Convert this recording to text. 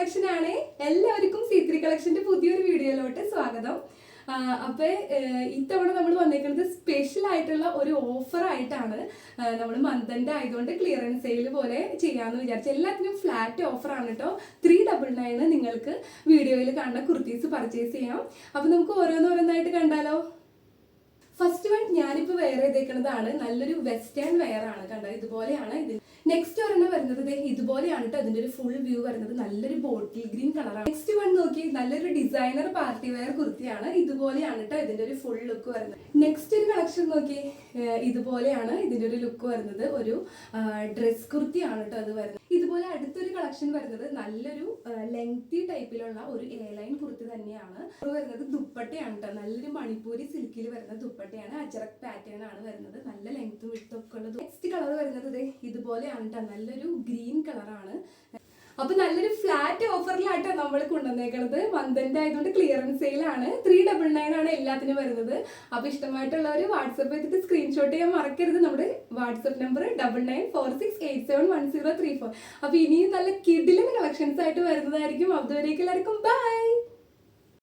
Collection ആണ്. എല്ലാവർക്കും C3 കളക്ഷന്റെ പുതിയൊരു വീഡിയോയിലോട്ട് സ്വാഗതം. അപ്പോൾ ഇത്തവണ നമ്മൾ വന്നേക്കുന്നത് സ്പെഷ്യൽ ആയിട്ടുള്ള ഒരു ഓഫർ ആയിട്ടാണ്. നമ്മൾ മന്തിൻ്റെ ആയതുകൊണ്ട് ക്ലിയറൻസ് സെയിൽ പോലെ ചെയ്യാമെന്ന് വിചാരിച്ചു. എല്ലാത്തിനും ഫ്ലാറ്റ് ഓഫറാണ് കേട്ടോ. 399 നിങ്ങൾക്ക് വീഡിയോയിൽ കാണുന്ന കുർത്തീസ് പർച്ചേസ് ചെയ്യാം. അപ്പോൾ നമുക്ക് ഓരോന്നോരോന്നായിട്ട് കണ്ടാലോ. ഫസ്റ്റ് വൺ ഞാനിപ്പോൾ വെയർ ചെയ്തേക്കുന്നതാണ്. നല്ലൊരു വെസ്റ്റേൺ വെയർ ആണ്. കണ്ടോ, ഇതുപോലെയാണ് ഇത്. നെക്സ്റ്റ് ഒരെണ്ണം വരുന്നത് ഇതുപോലെയാണ് കേട്ടോ. അതിന്റെ ഒരു ഫുൾ വ്യൂ വരുന്നത് നല്ലൊരു ബോട്ടിൽ ഗ്രീൻ കളറാണ്. നെക്സ്റ്റ് വൺ നോക്കി, നല്ലൊരു ഡിസൈനർ പാർട്ടി വെയർ കുർത്തിയാണ്. ഇതുപോലെയാണ് കേട്ടോ ഇതിന്റെ ഒരു ഫുൾ ലുക്ക് വരുന്നത്. നെക്സ്റ്റ് ഒരു കളക്ഷൻ നോക്കി, ഇതുപോലെയാണ് ഇതിന്റെ ഒരു ലുക്ക് വരുന്നത്. ഒരു ഡ്രസ് കുർത്തിയാണ് കേട്ടോ അത് വരുന്നത്. ഇതുപോലെ അടുത്തൊരു കളക്ഷൻ വരുന്നത് നല്ലൊരു ലെങ്തി ടൈപ്പിലുള്ള ഒരു എയർലൈൻ കുർത്തി തന്നെയാണ്. വരുന്നത് ദുപ്പട്ടയാണ് കേട്ടോ. നല്ലൊരു മണിപ്പൂരി സിൽക്കിൽ വരുന്ന ദുപ്പട്ടയാണ്. അജറക് പാറ്റേൺ ആണ് വരുന്നത്. നല്ല ലെങ്ത്തും വിട്ടും ഒക്കെ ഉള്ളത്. നെക്സ്റ്റ് കളർ വരുന്നത് ഇതുപോലെയാണ് കേട്ടോ. നല്ലൊരു ഗ്രീൻ കളറാണ്. അപ്പൊ നല്ലൊരു ഫ്ലാറ്റ് ഓഫറിലാട്ടോ നമ്മൾ കൊണ്ടുവന്നേക്കുന്നത്. മന്തിന്റെ ആയതുകൊണ്ട് ക്ലിയറൻസ് സെയിലാണ്. 399 ആണ് എല്ലാത്തിനും വരുന്നത്. അപ്പൊ ഇഷ്ടമായിട്ടുള്ളവർ വാട്സപ്പ് ചെയ്തിട്ട് സ്ക്രീൻഷോട്ട് ചെയ്യാൻ മറക്കരുത്. നമ്മുടെ വാട്സപ്പ് നമ്പർ 9946871034. അപ്പൊ ഇനിയും നല്ല കിടിലൻ കളക്ഷൻസ് ആയിട്ട് വരുന്നതായിരിക്കും. അതുവരേക്കും എല്ലാവർക്കും ബൈ.